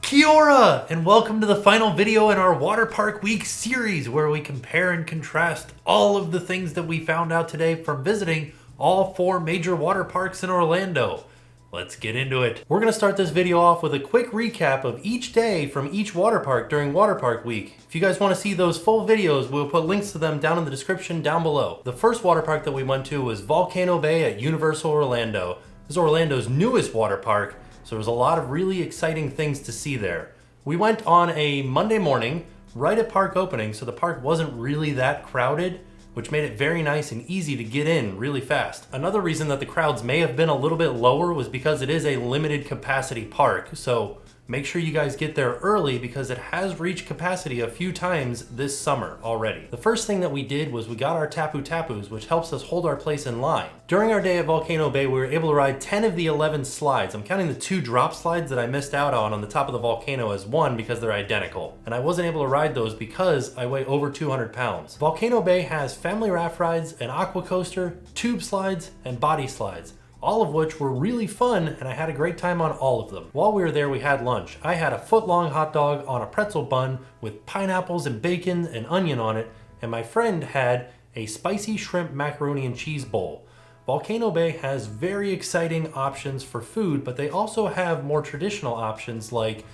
Kia ora, and welcome to the final video in our Water Park Week series where we compare and contrast all of the things that we found out today from visiting all 4 major water parks in Orlando. Let's get into it. We're going to start this video off with a quick recap of each day from each water park during Water Park Week. If you guys want to see those full videos, we'll put links to them down in the description down below. The first water park that we went to was Volcano Bay at Universal Orlando. This is Orlando's newest water park. So there was a lot of really exciting things to see there. We went on a Monday morning, right at park opening, so the park wasn't really that crowded, which made it very nice and easy to get in really fast. Another reason that the crowds may have been a little bit lower was because it is a limited capacity park, so make sure you guys get there early because it has reached capacity a few times this summer already. The first thing that we did was we got our Tapu Tapus, which helps us hold our place in line. During our day at Volcano Bay, we were able to ride 10 of the 11 slides. I'm counting the 2 drop slides that I missed out on the top of the volcano as one because they're identical. And I wasn't able to ride those because I weigh over 200 pounds. Volcano Bay has family raft rides, an aqua coaster, tube slides, and body slides, all of which were really fun, and I had a great time on all of them. While we were there, we had lunch. I had a foot-long hot dog on a pretzel bun with pineapples and bacon and onion on it, and my friend had a spicy shrimp macaroni and cheese bowl. Volcano Bay has very exciting options for food, but they also have more traditional options like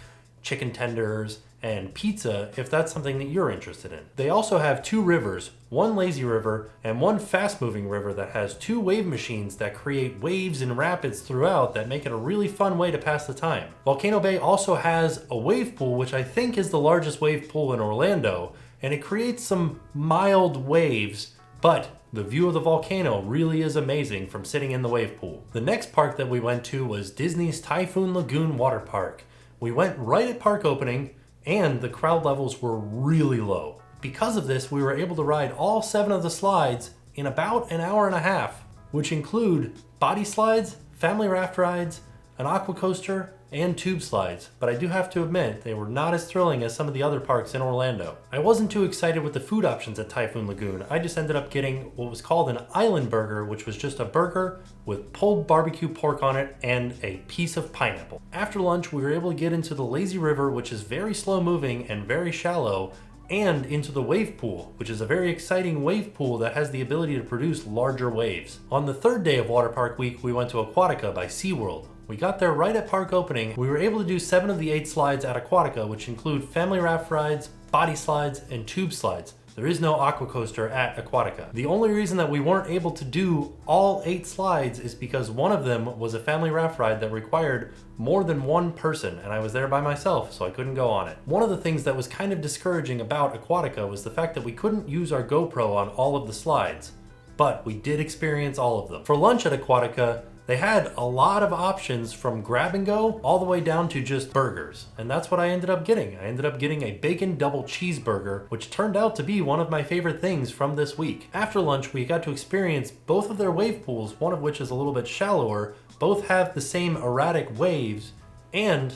chicken tenders and pizza if that's something that you're interested in. They also have 2 rivers, one lazy river and one fast-moving river that has 2 wave machines that create waves and rapids throughout that make it a really fun way to pass the time. Volcano Bay also has a wave pool, which I think is the largest wave pool in Orlando, and it creates some mild waves, but the view of the volcano really is amazing from sitting in the wave pool. The next park that we went to was Disney's Typhoon Lagoon Water Park. We went right at park opening, and the crowd levels were really low. Because of this, we were able to ride all 7 of the slides in about an hour and a half, which include body slides, family raft rides, an aqua coaster, and tube slides. But I do have to admit, they were not as thrilling as some of the other parks in Orlando. I wasn't too excited with the food options at Typhoon Lagoon. I just ended up getting what was called an island burger, which was just a burger with pulled barbecue pork on it and a piece of pineapple. After lunch, we were able to get into the lazy river, which is very slow moving and very shallow, and into the wave pool, which is a very exciting wave pool that has the ability to produce larger waves. On the 3rd day of Water Park Week, we went to Aquatica by SeaWorld. We got there right at park opening. We were able to do 7 of the 8 slides at Aquatica, which include family raft rides, body slides, and tube slides. There is no aqua coaster at Aquatica. The only reason that we weren't able to do all 8 slides is because one of them was a family raft ride that required more than 1 person, and I was there by myself, so I couldn't go on it. One of the things that was kind of discouraging about Aquatica was the fact that we couldn't use our GoPro on all of the slides, but we did experience all of them. For lunch at Aquatica, they had a lot of options from grab and go all the way down to just burgers. And that's what I ended up getting. I ended up getting a bacon double cheeseburger, which turned out to be one of my favorite things from this week. After lunch, we got to experience both of their wave pools, one of which is a little bit shallower. Both have the same erratic waves, and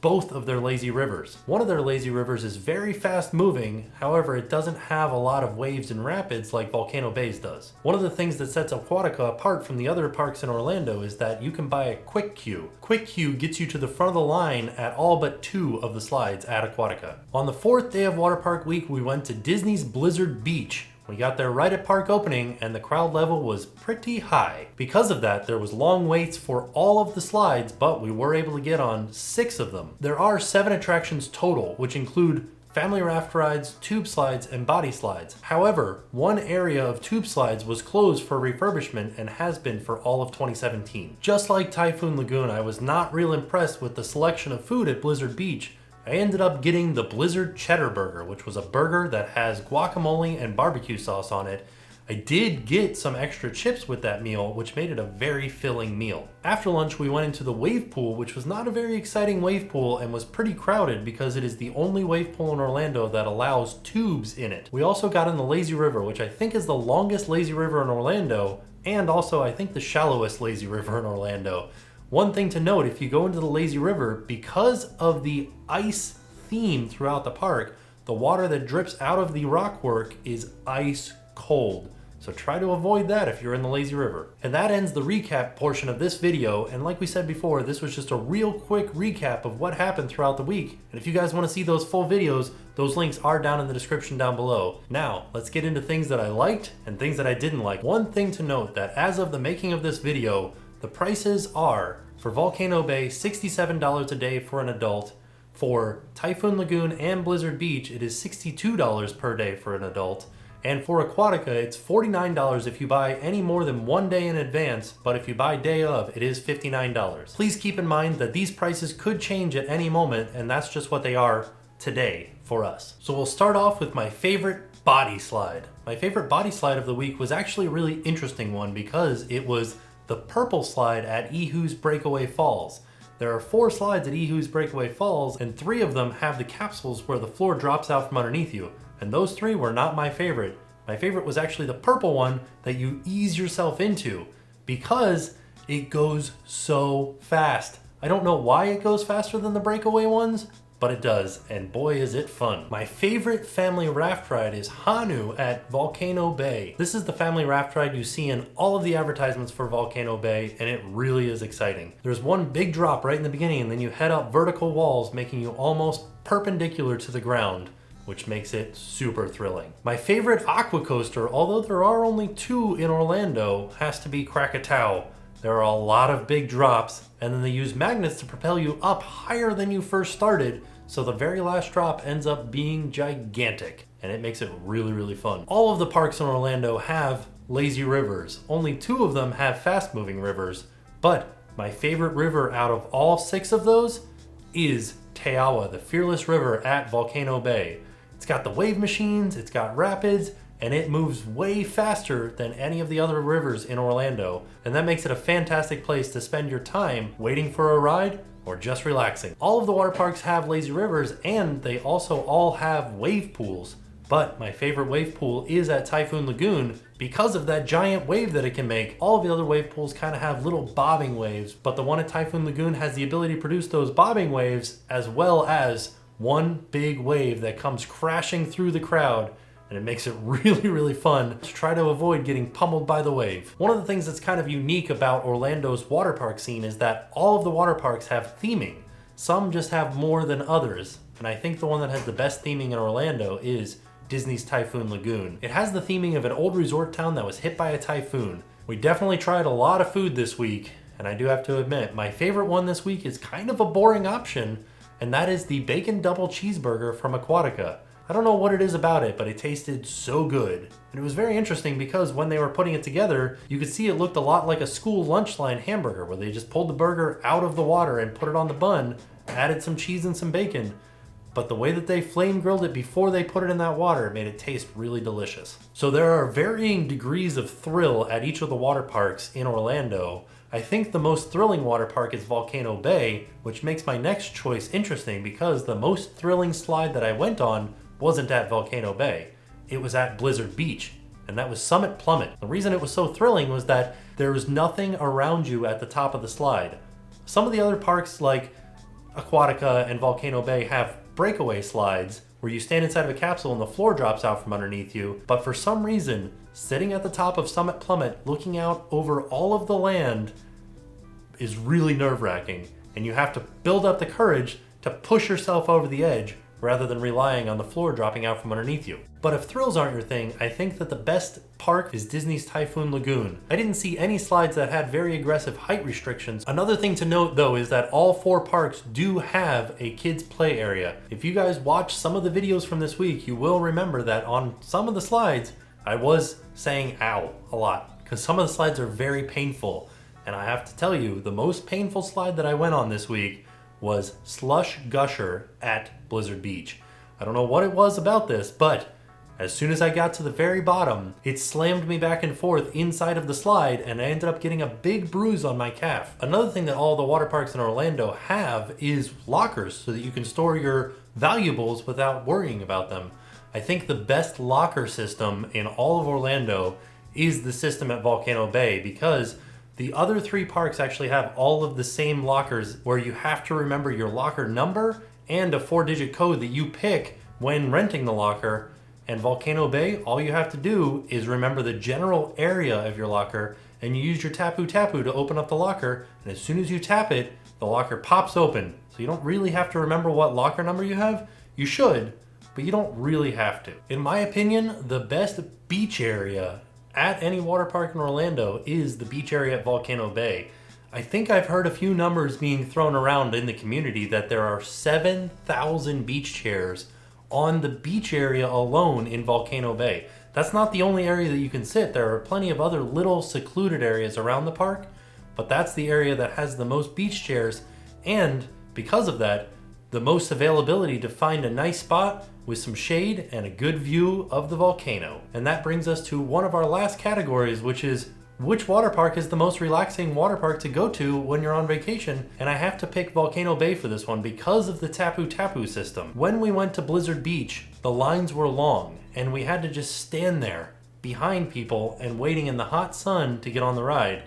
both of their lazy rivers. One of their lazy rivers is very fast moving, however it doesn't have a lot of waves and rapids like Volcano Bay's does. One of the things that sets Aquatica apart from the other parks in Orlando is that you can buy a quick queue. Quick queue gets you to the front of the line at all but 2 of the slides at Aquatica. On the 4th day of Water Park Week, we went to Disney's Blizzard Beach. We got there right at park opening and the crowd level was pretty high. Because of that, there was long waits for all of the slides, but we were able to get on 6 of them. There are 7 attractions total, which include family raft rides, tube slides, and body slides. However, one area of tube slides was closed for refurbishment and has been for all of 2017. Just like Typhoon Lagoon, I was not real impressed with the selection of food at Blizzard Beach. I ended up getting the Blizzard Cheddar Burger, which was a burger that has guacamole and barbecue sauce on it. I did get some extra chips with that meal, which made it a very filling meal. After lunch, we went into the wave pool, which was not a very exciting wave pool and was pretty crowded because it is the only wave pool in Orlando that allows tubes in it. We also got in the lazy river, which I think is the longest lazy river in Orlando, and also I think the shallowest lazy river in Orlando. One thing to note, if you go into the lazy river, because of the ice theme throughout the park, the water that drips out of the rockwork is ice cold. So try to avoid that if you're in the lazy river. And that ends the recap portion of this video. And like we said before, this was just a real quick recap of what happened throughout the week. And if you guys want to see those full videos, those links are down in the description down below. Now, let's get into things that I liked and things that I didn't like. One thing to note that as of the making of this video, the prices are for Volcano Bay, $67 a day for an adult. For Typhoon Lagoon and Blizzard Beach, it is $62 per day for an adult. And for Aquatica, it's $49 if you buy any more than 1 day in advance, but if you buy day of, it is $59. Please keep in mind that these prices could change at any moment, and that's just what they are today for us. So we'll start off with my favorite body slide. My favorite body slide of the week was actually a really interesting one because it was the purple slide at Ehu's Breakaway Falls. There are 4 slides at Ehu's Breakaway Falls, and 3 of them have the capsules where the floor drops out from underneath you. And those 3 were not my favorite. My favorite was actually the purple one that you ease yourself into because it goes so fast. I don't know why it goes faster than the breakaway ones, but it does, and boy is it fun. My favorite family raft ride is Hanu at Volcano Bay. This is the family raft ride you see in all of the advertisements for Volcano Bay, and it really is exciting. There's one big drop right in the beginning, and then you head up vertical walls, making you almost perpendicular to the ground, which makes it super thrilling. My favorite aqua coaster, although there are only 2 in Orlando, has to be Krakatoa. There are a lot of big drops, and then they use magnets to propel you up higher than you first started, so the very last drop ends up being gigantic, and it makes it really, really fun. All of the parks in Orlando have lazy rivers. Only 2 of them have fast-moving rivers, but my favorite river out of all 6 of those is Teawa, the Fearless River at Volcano Bay. It's got the wave machines, it's got rapids, and it moves way faster than any of the other rivers in Orlando. And that makes it a fantastic place to spend your time waiting for a ride or just relaxing. All of the water parks have lazy rivers, and they also all have wave pools. But my favorite wave pool is at Typhoon Lagoon because of that giant wave that it can make. All of the other wave pools kind of have little bobbing waves, but the one at Typhoon Lagoon has the ability to produce those bobbing waves as well as one big wave that comes crashing through the crowd, and it makes it really, really fun to try to avoid getting pummeled by the wave. One of the things that's kind of unique about Orlando's water park scene is that all of the water parks have theming. Some just have more than others, and I think the one that has the best theming in Orlando is Disney's Typhoon Lagoon. It has the theming of an old resort town that was hit by a typhoon. We definitely tried a lot of food this week, and I do have to admit, my favorite one this week is kind of a boring option, and that is the bacon double cheeseburger from Aquatica. I don't know what it is about it, but it tasted so good. And it was very interesting because when they were putting it together, you could see it looked a lot like a school lunch line hamburger where they just pulled the burger out of the water and put it on the bun, added some cheese and some bacon. But the way that they flame grilled it before they put it in that water made it taste really delicious. So there are varying degrees of thrill at each of the water parks in Orlando. I think the most thrilling water park is Volcano Bay, which makes my next choice interesting because the most thrilling slide that I went on wasn't at Volcano Bay. It was at Blizzard Beach, and that was Summit Plummet. The reason it was so thrilling was that there was nothing around you at the top of the slide. Some of the other parks like Aquatica and Volcano Bay have breakaway slides where you stand inside of a capsule and the floor drops out from underneath you, but for some reason, sitting at the top of Summit Plummet, looking out over all of the land is really nerve-wracking, and you have to build up the courage to push yourself over the edge rather than relying on the floor dropping out from underneath you. But if thrills aren't your thing, I think that the best park is Disney's Typhoon Lagoon. I didn't see any slides that had very aggressive height restrictions. Another thing to note though is that all 4 parks do have a kids play area. If you guys watch some of the videos from this week, you will remember that on some of the slides, I was saying ow a lot because some of the slides are very painful. And I have to tell you, the most painful slide that I went on this week was Slush Gusher at Blizzard Beach. I don't know what it was about this, but as soon as I got to the very bottom, it slammed me back and forth inside of the slide, and I ended up getting a big bruise on my calf. Another thing that all the water parks in Orlando have is lockers so that you can store your valuables without worrying about them. I think the best locker system in all of Orlando is the system at Volcano Bay because the other 3 parks actually have all of the same lockers where you have to remember your locker number and a 4-digit code that you pick when renting the locker, And Volcano Bay, all you have to do is remember the general area of your locker, and you use your Tapu Tapu to open up the locker, and as soon as you tap it, the locker pops open. So you don't really have to remember what locker number you have. You should, but you don't really have to. In my opinion, the best beach area at any water park in Orlando is the beach area at Volcano Bay. I think I've heard a few numbers being thrown around in the community that there are 7,000 beach chairs on the beach area alone in Volcano Bay. That's not the only area that you can sit. There are plenty of other little secluded areas around the park, but that's the area that has the most beach chairs, and because of that, the most availability to find a nice spot with some shade and a good view of the volcano. And that brings us to one of our last categories, which is which water park is the most relaxing water park to go to when you're on vacation? And I have to pick Volcano Bay for this one because of the Tapu Tapu system. When we went to Blizzard Beach, the lines were long and we had to just stand there behind people and waiting in the hot sun to get on the ride.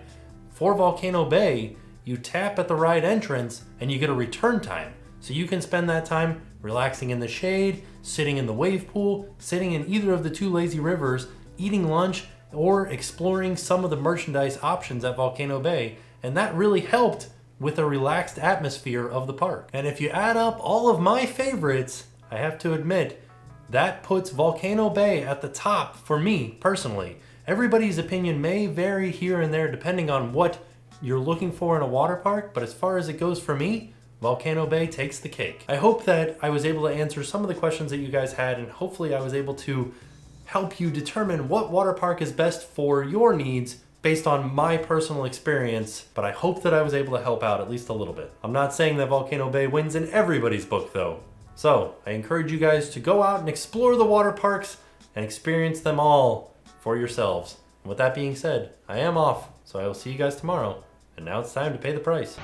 For Volcano Bay, you tap at the ride entrance and you get a return time. So you can spend that time relaxing in the shade, sitting in the wave pool, sitting in either of the two lazy rivers, eating lunch, or exploring some of the merchandise options at Volcano Bay, and that really helped with a relaxed atmosphere of the park. And if you add up all of my favorites, I have to admit, that puts Volcano Bay at the top for me personally. Everybody's opinion may vary here and there depending on what you're looking for in a water park, but as far as it goes for me, Volcano Bay takes the cake. I hope that I was able to answer some of the questions that you guys had, and hopefully I was able to help you determine what water park is best for your needs based on my personal experience, but I hope that I was able to help out at least a little bit. I'm not saying that Volcano Bay wins in everybody's book though. So I encourage you guys to go out and explore the water parks and experience them all for yourselves. And with that being said, I am off, so I will see you guys tomorrow. And now it's time to pay the price.